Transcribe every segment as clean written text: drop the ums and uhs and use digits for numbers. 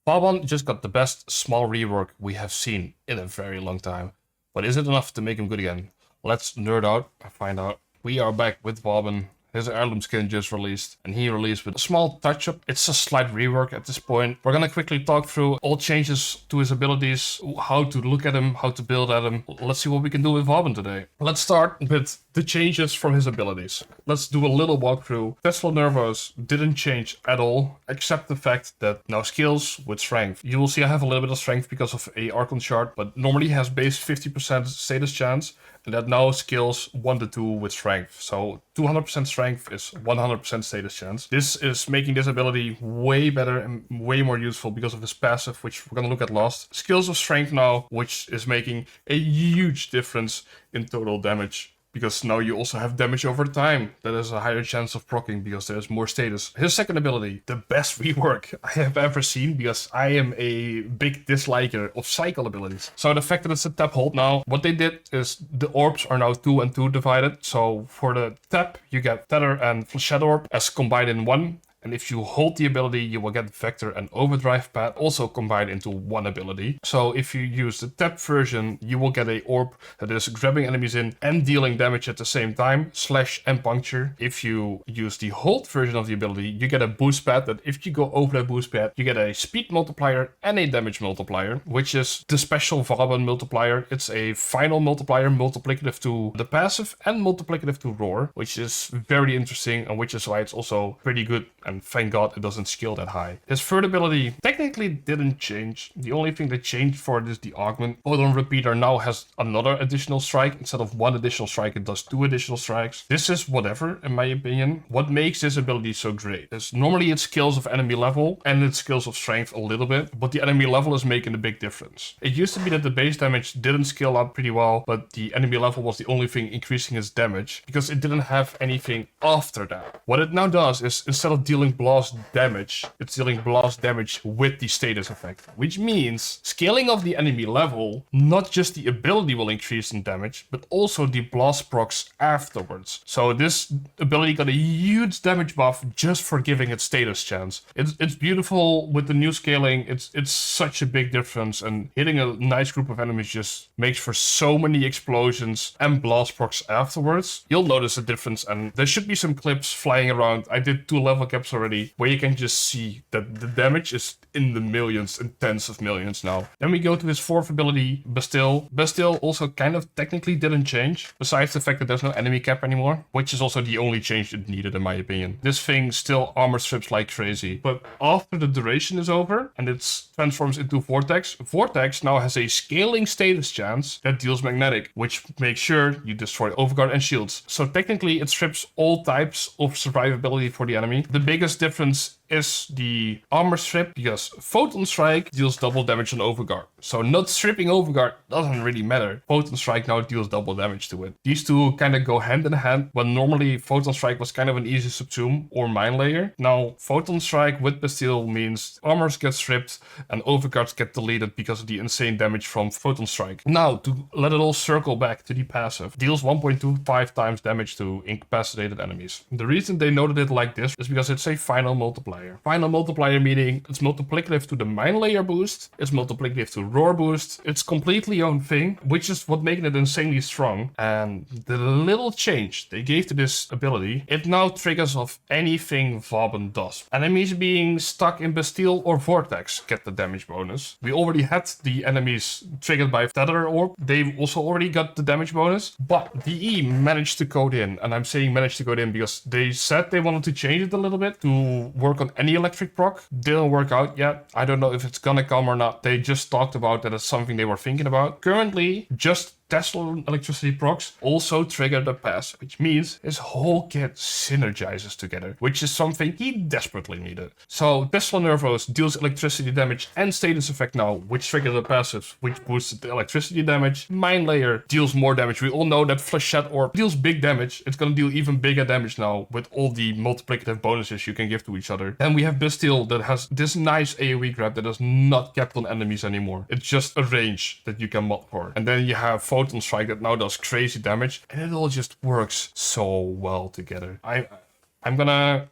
Vauban just got the best small rework we have seen in a very long time. But is it enough to make him good again? Let's nerd out and find out. We are back with Vauban. His heirloom skin just released, and he released with a small touch-up. It's a slight rework at this point. We're gonna quickly talk through all changes to his abilities, how to look at him, how to build at him. Let's see what we can do with Vauban today. Let's start with the changes from his abilities. Let's do a little walkthrough. Tesla Nervos didn't change at all, except the fact that now skills with strength. You will see I have a little bit of strength because of a Archon shard, but normally has base 50% status chance, and that now skills 1 to 2 with strength. So 200% strength is 100% status chance. This is making this ability way better and way more useful because of his passive, which we're gonna look at last. Skills of strength now, which is making a huge difference in total damage, because now you also have damage over time that has a higher chance of proccing because there's more status. His second ability, the best rework I have ever seen, because I am a big disliker of cycle abilities. So the fact that it's a tap hold now, what they did is the orbs are now 2 and 2 divided. So for the tap, you get Tether and Shadow Orb as combined in one. And if you hold the ability, you will get Vector and Overdrive Pad also combined into one ability. So if you use the tap version, you will get a orb that is grabbing enemies in and dealing damage at the same time, slash and puncture. If you use the hold version of the ability, you get a boost pad that if you go over that boost pad, you get a speed multiplier and a damage multiplier, which is the special Vauban multiplier. It's a final multiplier, multiplicative to the passive and multiplicative to roar, which is very interesting and which is why it's also pretty good. And thank God it doesn't scale that high. His third ability technically didn't change. The only thing that changed for it is the augment. Photon Repeater now has another additional strike. Instead of 1 additional strike, it does 2 additional strikes. This is whatever, in my opinion. What makes this ability so great is normally it scales of enemy level and it scales of strength a little bit, but the enemy level is making a big difference. It used to be that the base damage didn't scale up pretty well, but the enemy level was the only thing increasing its damage because it didn't have anything after that. What it now does is instead of dealing blast damage, it's dealing blast damage with the status effect, which means scaling of the enemy level, not just the ability will increase in damage, but also the blast procs afterwards. So this ability got a huge damage buff just for giving it status chance. It's beautiful with the new scaling. It's such a big difference, and hitting a nice group of enemies just makes for so many explosions and blast procs afterwards. You'll notice a difference, and there should be some clips flying around. I did 2 level caps already, where you can just see that the damage is in the millions and tens of millions now. Then we go to his fourth ability, Bastille. Bastille also kind of technically didn't change, besides the fact that there's no enemy cap anymore, which is also the only change it needed in my opinion. This thing still armor strips like crazy, but after the duration is over and it transforms into Vortex, Vortex now has a scaling status chance that deals magnetic, which makes sure you destroy overguard and shields. So technically it strips all types of survivability for the enemy. The biggest difference is the armor strip, because Photon Strike deals double damage on Overguard. So not stripping Overguard doesn't really matter. Photon Strike now deals double damage to it. These two kind of go hand in hand, when normally Photon Strike was kind of an easy subsume or mine layer. Now Photon Strike with Bastille means armors get stripped and Overguards get deleted because of the insane damage from Photon Strike. Now to let it all circle back to the passive, deals 1.25 times damage to incapacitated enemies. The reason they noted it like this is because it's a final multiplier. Final multiplier meaning it's multiplicative to the mine layer boost, it's multiplicative to roar boost, it's completely own thing, which is what making it insanely strong. And the little change they gave to this ability, it now triggers off anything Vauban does. Enemies being stuck in Bastille or Vortex get the damage bonus. We already had the enemies triggered by Tether Orb, they also already got the damage bonus, but VE managed to code in, and I'm saying managed to code in because they said they wanted to change it a little bit to work on any electric proc. Didn't work out yet. I don't know if it's gonna come or not. They just talked about that it's something they were thinking about. Currently, just Tesla electricity procs also trigger the pass, which means his whole kit synergizes together, which is something he desperately needed. So Tesla Nervos deals electricity damage and status effect now, which trigger the passives, which boosts the electricity damage. Mine Layer deals more damage. We all know that Flechette Orb deals big damage. It's gonna deal even bigger damage now with all the multiplicative bonuses you can give to each other. Then we have Bastille that has this nice AoE grab that is not capped on enemies anymore. It's just a range that you can mod for. And then you have Photon Strike that now does crazy damage, and it all just works so well together. I'm gonna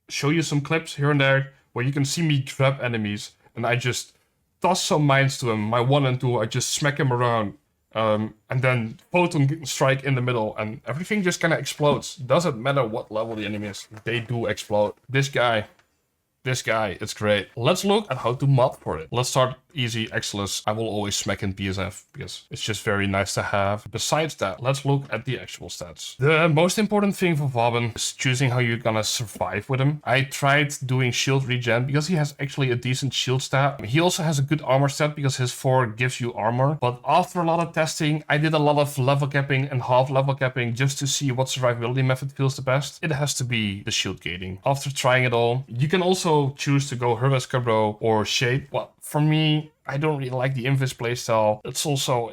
show you some clips here and there where you can see me grab enemies and I just toss some mines to him. My 1 and 2, I just smack him around. And then photon strike in the middle, and everything just kind of explodes. Doesn't matter what level the enemy is, they do explode. This guy, it's great. Let's look at how to mod for it. Let's start easy, Exilus. I will always smack in PSF because it's just very nice to have. Besides that, let's look at the actual stats. The most important thing for Vauban is choosing how you're gonna survive with him. I tried doing shield regen because he has actually a decent shield stat. He also has a good armor stat because his 4 gives you armor. But after a lot of testing, I did a lot of level capping and half level capping just to see what survivability method feels the best. It has to be the shield gating. After trying it all, you can also choose to go Hermes Cabro or Shade. Well, for me, I don't really like the Invis playstyle. It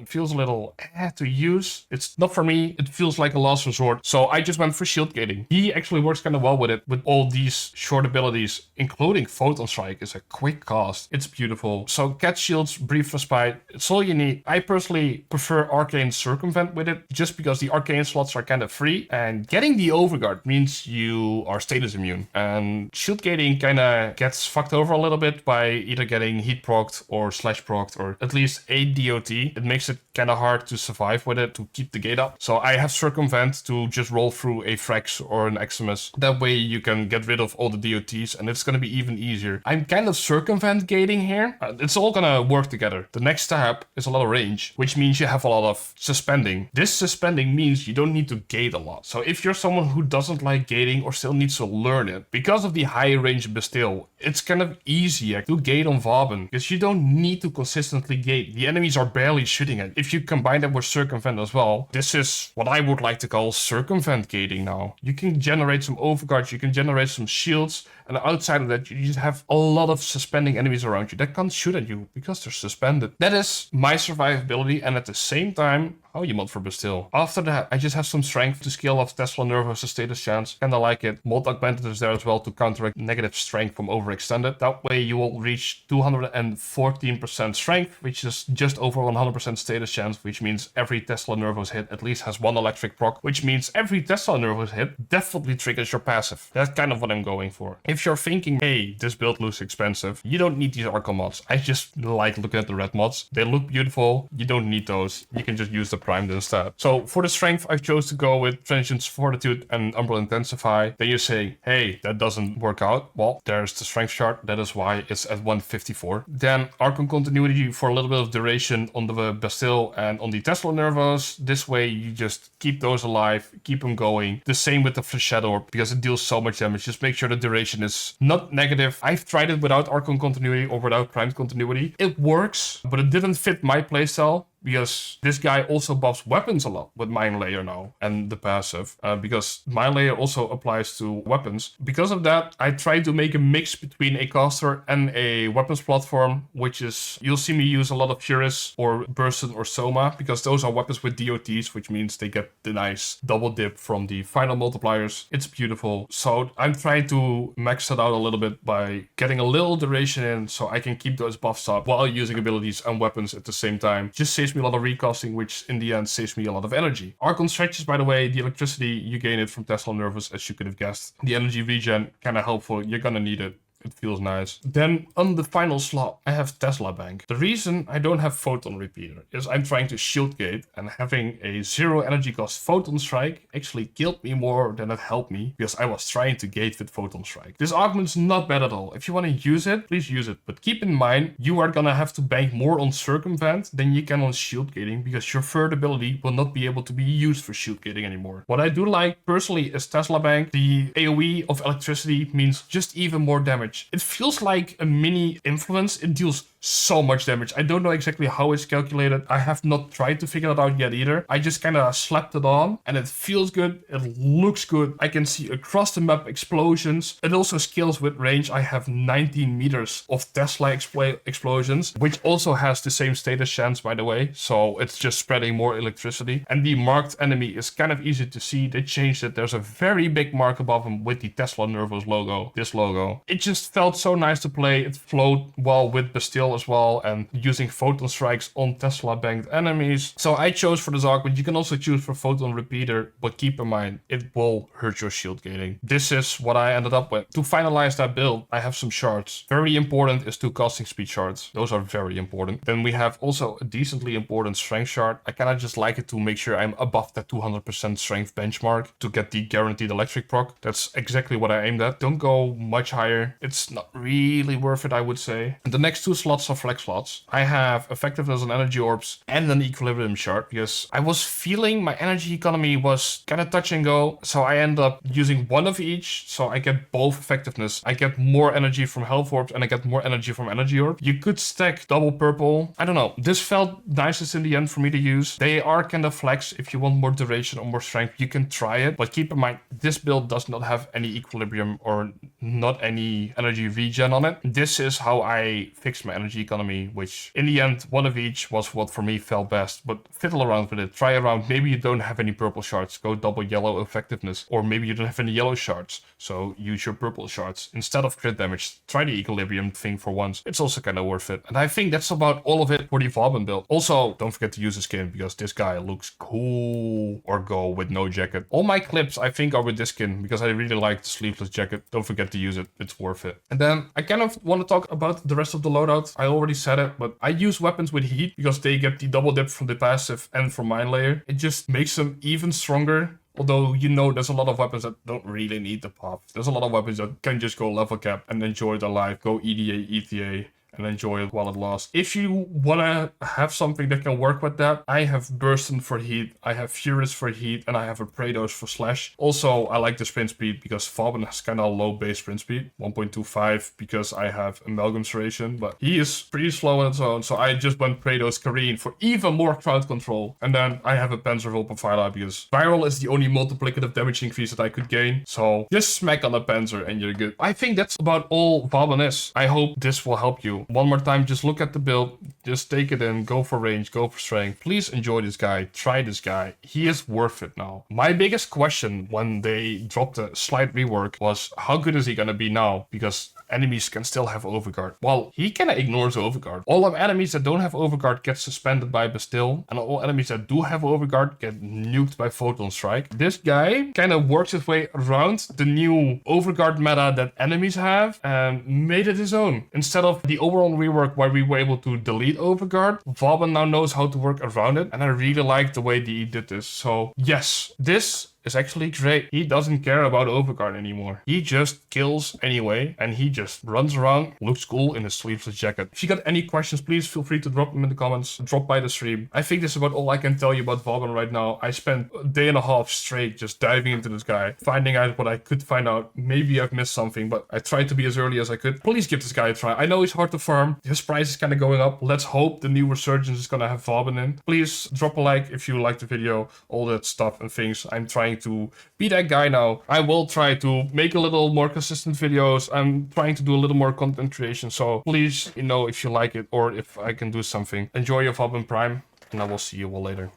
feels a little to use. It's not for me. It feels like a last resort. So I just went for shield gating. He actually works kind of well with it, with all these short abilities, including Photon Strike is a quick cast. It's beautiful. So Cat Shields, Brief Respite, it's all you need. I personally prefer Arcane Circumvent with it, just because the Arcane slots are kind of free. And getting the Overguard means you are status immune. And shield gating kind of gets fucked over a little bit by either getting heat procced or slash procced, or at least a DOT. It makes it kind of hard to survive with it, to keep the gate up. So I have Circumvent to just roll through a Frax or an Eximus. That way you can get rid of all the DOTs and it's going to be even easier. I'm kind of Circumvent gating here. It's all going to work together. The next step is a lot of range, which means you have a lot of suspending. This suspending means you don't need to gate a lot. So if you're someone who doesn't like gating or still needs to learn it, because of the high range Bastille, it's kind of easier to gate on Vauban because you don't need to consistently gate. The enemies are barely shooting at. If you combine that with Circumvent as well, this is what I would like to call Circumvent gating now. You can generate some overguards, you can generate some shields, and outside of that, you just have a lot of suspending enemies around you that can't shoot at you because they're suspended. That is my survivability, and at the same time, how you mod for Bastille. After that, I just have some strength to scale off Tesla Nervous status chance. Kinda like it. Mod Augmented is there as well to counteract negative strength from overextended. That way you will reach 214% strength, which is just over 100% status chance, which means every Tesla Nervous hit at least has 1 electric proc, which means every Tesla Nervous hit definitely triggers your passive. That's kind of what I'm going for. If you're thinking, hey, this build looks expensive, you don't need these Archon mods. I just like looking at the red mods. They look beautiful. You don't need those. You can just use the primed instead. So for the strength, I chose to go with Transience Fortitude and Umbral Intensify. Then you say, hey, that doesn't work out. Well, there's the strength chart. That is why it's at 154. Then Archon Continuity for a little bit of duration on the Bastille and on the Tesla Nervous. This way you just keep those alive, keep them going. The same with the Shadow because it deals so much damage. Just make sure the duration is not negative. I've tried it without Archon Continuity or without Primed Continuity. It works, but it didn't fit my playstyle, because this guy also buffs weapons a lot with Mind Layer now and the passive, because Mind Layer also applies to weapons. Because of that, I tried to make a mix between a caster and a weapons platform, which is, you'll see me use a lot of Purist or Bursten or Soma, because those are weapons with DOTs, which means they get the nice double dip from the final multipliers. It's beautiful. So I'm trying to max it out a little bit by getting a little duration in so I can keep those buffs up while using abilities and weapons at the same time. Just saves me a lot of recasting, which in the end saves me a lot of energy. Archon stretches, by the way, the electricity, you gain it from Tesla Nervous, as you could have guessed. The energy regen, kind of helpful. You're gonna need it. It feels nice. Then on the final slot, I have Tesla Bank. The reason I don't have Photon Repeater is I'm trying to shield gate, and having a 0 energy cost Photon Strike actually killed me more than it helped me, because I was trying to gate with Photon Strike. This augment's not bad at all. If you want to use it, please use it. But keep in mind, you are gonna have to bank more on Circumvent than you can on shield gating, because your third ability will not be able to be used for shield gating anymore. What I do like personally is Tesla Bank. The AoE of electricity means just even more damage. It feels like a mini influence. It deals so much damage. I don't know exactly how it's calculated. I have not tried to figure it out yet either. I just kind of slapped it on and it feels good. It looks good. I can see across the map explosions. It also scales with range. I have 19 meters of Tesla explosions, which also has the same status chance, by the way. So it's just spreading more electricity. And the marked enemy is kind of easy to see. They changed it. There's a very big mark above him with the Tesla Nervous logo, this logo. It just felt so nice to play. It flowed well with Bastille viral as well, and using photon strikes on Tesla banked enemies. So I chose for the Zog, but you can also choose for photon repeater, but keep in mind it will hurt your shield gating. This is what I ended up with. To finalize that build, I have some shards. Very important is 2 casting speed shards. Those are very important. Then we have also a decently important strength shard. I kind of just like it to make sure I'm above that 200% strength benchmark to get the guaranteed electric proc. That's exactly what I aimed at. Don't go much higher. It's not really worth it, I would say. And the next 2 slots are flex slots. I have effectiveness on energy orbs and an equilibrium shard because I was feeling my energy economy was kind of touch and go. So I end up using one of each. So I get both effectiveness. I get more energy from health orbs and I get more energy from energy orb. You could stack double purple. I don't know. This felt nicest in the end for me to use. They are kind of flex. If you want more duration or more strength, you can try it. But keep in mind, this build does not have any equilibrium or not any energy regen on it. This is how I fixed my energy economy, which in the end, one of each was what for me felt best. But fiddle around with it. Try around. Maybe you don't have any purple shards. Go double yellow effectiveness. Or maybe you don't have any yellow shards. So use your purple shards. Instead of crit damage, try the equilibrium thing for once. It's also kind of worth it. And I think that's about all of it for the Vauban build. Also, don't forget to use the skin because this guy looks cool. Or go with no jacket. All my clips, I think, are with this skin because I really like the sleeveless jacket. Don't forget to use it. It's worth it. And then I kind of want to talk about the rest of the loadout. I already said it, but I use weapons with heat because they get the double dip from the passive and from mine layer. It just makes them even stronger. Although, you know, there's a lot of weapons that don't really need the pop. There's a lot of weapons that can just go level cap and enjoy their life. Go EDA, ETA. And enjoy it while it lasts. If you want to have something that can work with that, I have Burston for heat, I have Furious for heat, and I have a Praetos for slash. Also, I like the sprint speed because Vauban has kind of low base sprint speed, 1.25, because I have Amalgam Serration, but he is pretty slow on its own, so I just went Praetos Kareen for even more crowd control. And then I have a Panzerville Profiler because Viral is the only multiplicative damage increase that I could gain, so just smack on a Panzer and you're good. I think that's about all Vauban is. I hope this will help you. One more time, just look at the build, just take it in, go for range, go for strength. Please enjoy this guy, try this guy. He is worth it now. My biggest question when they dropped a slight rework was, how good is he gonna be now? Because enemies can still have overguard. Well, he kinda ignores overguard. All of enemies that don't have overguard get suspended by Bastille, and all enemies that do have overguard get nuked by Photon Strike. This guy kinda works his way around the new overguard meta that enemies have and made it his own. Instead of the overall rework where we were able to delete overguard, Vauban now knows how to work around it, and I really like the way that he did this. So yes, this is actually great. He doesn't care about overguard anymore. He just kills anyway, and he just runs around, looks cool in his sleeveless jacket. If you got any questions, please feel free to drop them in the comments, drop by the stream. I think this is about all I can tell you about Vauban right now. I spent a day and a half straight just diving into this guy, finding out what I could find out. Maybe I've missed something, but I tried to be as early as I could. Please give this guy a try. I know he's hard to farm. His price is kind of going up. Let's hope the new resurgence is gonna have Vauban in. Please drop a like if you liked the video, all that stuff and things. I'm trying to be that guy now. I will try to make a little more consistent videos. I'm trying to do a little more content creation. So please, you know, if you like it or if I can do something, enjoy your Vauban Prime, and I will see you all later.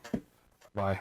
Bye.